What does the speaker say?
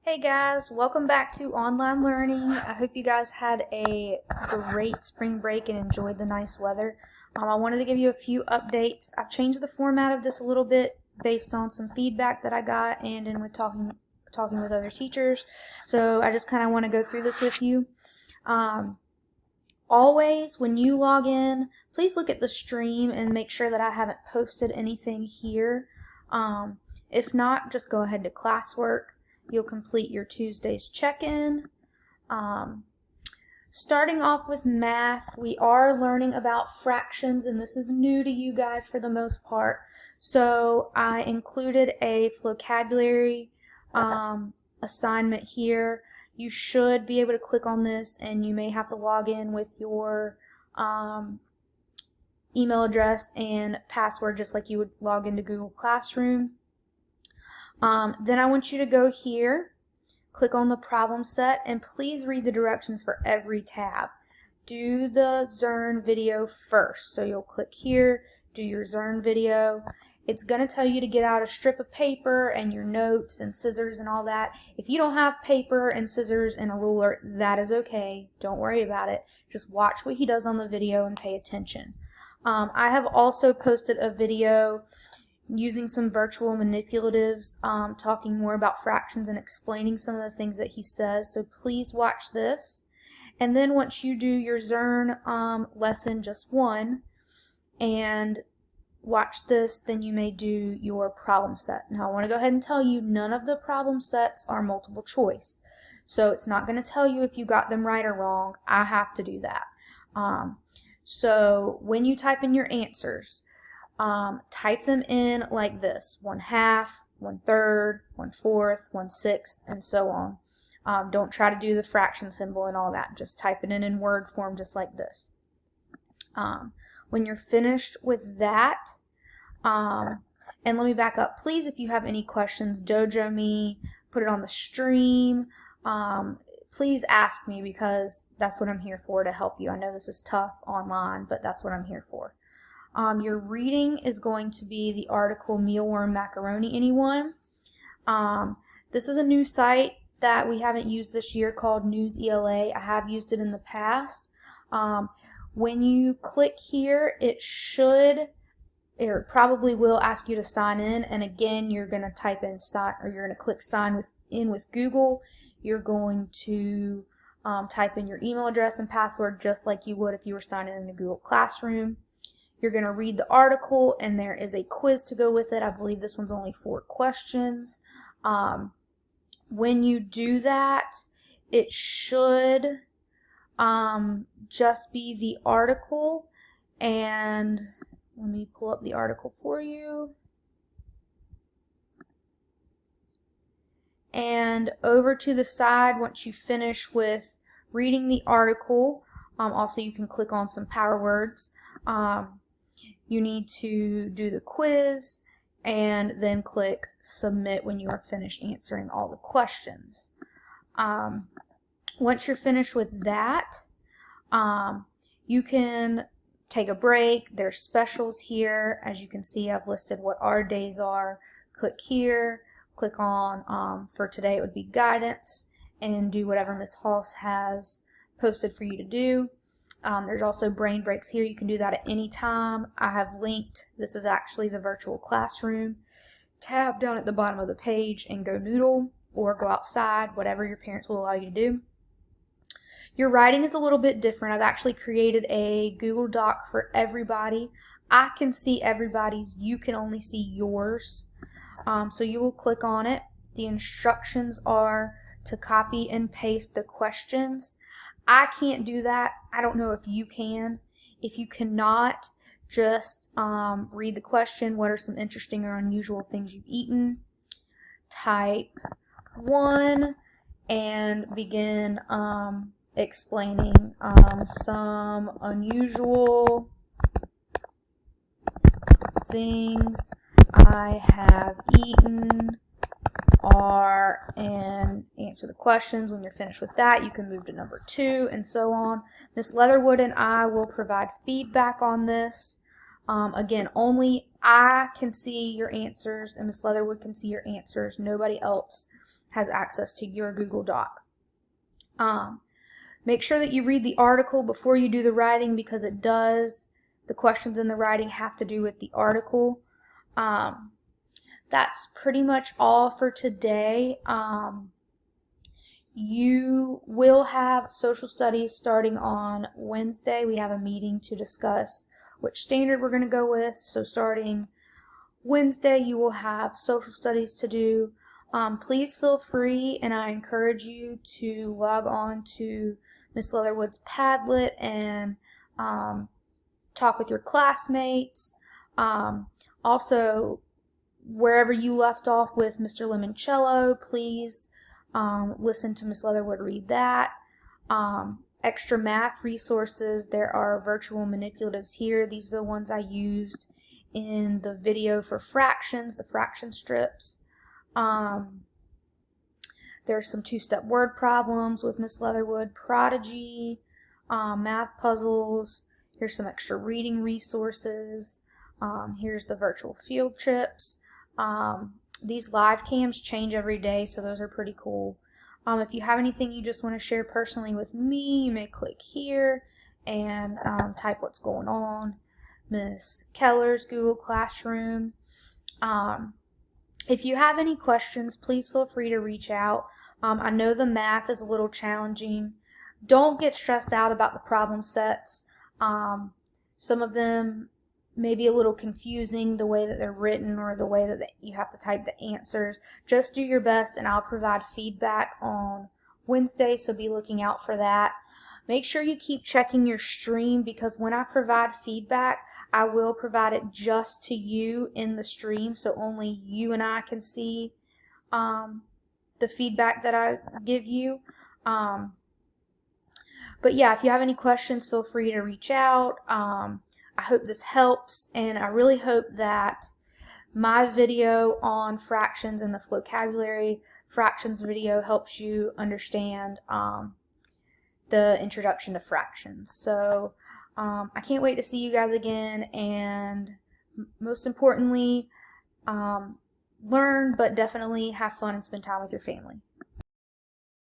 Hey guys, welcome back to online learning. I hope you guys had a great spring break and enjoyed the nice weather. I wanted to give you a few updates. I've changed the format of this a little bit based on some feedback that I got and in with talking with other teachers. So I just kind of want to go through this with you. Always, when you log in, please look at the stream and make sure that I haven't posted anything here. If not, just go ahead to classwork. You'll complete your Tuesday's check-in. Starting off with math, we are learning about fractions, and this is new to you guys for the most part. So I included a vocabulary assignment here. You should be able to click on this, and you may have to log in with your email address and password just like you would log into Google Classroom. Then I want you to go here, click on the problem set, and please read the directions for every tab. Do the Zearn video first. So you'll click here, do your Zearn video. It's going to tell you to get out a strip of paper and your notes and scissors and all that. If you don't have paper and scissors and a ruler, that is okay. Don't worry about it. Just watch what he does on the video and pay attention. I have also posted a video using some virtual manipulatives, talking more about fractions and explaining some of the things that he says. So please watch this. And then once you do your Zearn lesson, just one, and watch this, then you may do your problem set. Now I want to go ahead and tell you none of the problem sets are multiple choice. So it's not going to tell you if you got them right or wrong. I have to do that. So when you type in your answers, type them in like this: 1/2, 1/3, 1/4, 1/6, and so on. Don't try to do the fraction symbol and all that. Just type it in word form just like this. When you're finished with that, and let me back up. Please, if you have any questions, dojo me, put it on the stream. Please ask me, because that's what I'm here for, to help you. I know this is tough online, but that's what I'm here for. Your reading is going to be the article Mealworm Macaroni, Anyone? This is a new site that we haven't used this year called News ELA. I have used it in the past. When you click here, it probably will ask you to sign in, and again you're going to type in sign, or you're going to click sign in with Google. You're going to type in your email address and password just like you would if you were signing in to Google Classroom. You're going to read the article, and there is a quiz to go with it. I believe this one's only 4 questions. When you do that, it should just be the article, and let me pull up the article for you. And over to the side, once you finish with reading the article, also you can click on some power words. You need to do the quiz and then click submit when you are finished answering all the questions. Once you're finished with that, you can take a break. There's specials here. As you can see, I've listed what our days are. Click here, click on, for today it would be guidance, and do whatever Miss Hoss has posted for you to do. There's also brain breaks here. You can do that at any time. I have linked, this is actually the virtual classroom tab down at the bottom of the page, and go noodle or go outside, whatever your parents will allow you to do. Your writing is a little bit different. I've actually created a Google Doc for everybody. I can see everybody's. You can only see yours. So you will click on it. The instructions are to copy and paste the questions. I can't do that. I don't know if you can. If you cannot, just read the question. What are some interesting or unusual things you've eaten? Type 1 and begin explaining some unusual things I have eaten are, and answer the questions. When you're finished with that, you can move to number 2 and so on. Miss Leatherwood and I will provide feedback on this. Again, only I can see your answers and Miss Leatherwood can see your answers. Nobody else has access to your Google Doc. Make sure that you read the article before you do the writing, because the questions in the writing have to do with the article. That's pretty much all for today. You will have social studies starting on Wednesday. We have a meeting to discuss which standard we're going to go with. So starting Wednesday, you will have social studies to do. Please feel free, and I encourage you to log on to Miss Leatherwood's Padlet and talk with your classmates. Also, wherever you left off with Mr. Limoncello, please listen to Miss Leatherwood read that. Extra math resources, there are virtual manipulatives here. These are the ones I used in the video for fractions, the fraction strips. There's some two-step word problems with Miss Leatherwood, Prodigy, math puzzles. Here's some extra reading resources. Here's the virtual field trips. These live cams change every day, so those are pretty cool. If you have anything you just want to share personally with me, you may click here and type what's going on. Miss Keller's Google Classroom. If you have any questions, please feel free to reach out. I know the math is a little challenging. Don't get stressed out about the problem sets. Some of them may be a little confusing, the way that they're written or the way that you have to type the answers. Just do your best, and I'll provide feedback on Wednesday, so be looking out for that. Make sure you keep checking your stream, because when I provide feedback, I will provide it just to you in the stream, so only you and I can see the feedback that I give you. But yeah, if you have any questions, feel free to reach out. I hope this helps, and I really hope that my video on fractions and the vocabulary fractions video helps you understand the introduction to fractions. So I can't wait to see you guys again, and most importantly, learn, but definitely have fun and spend time with your family.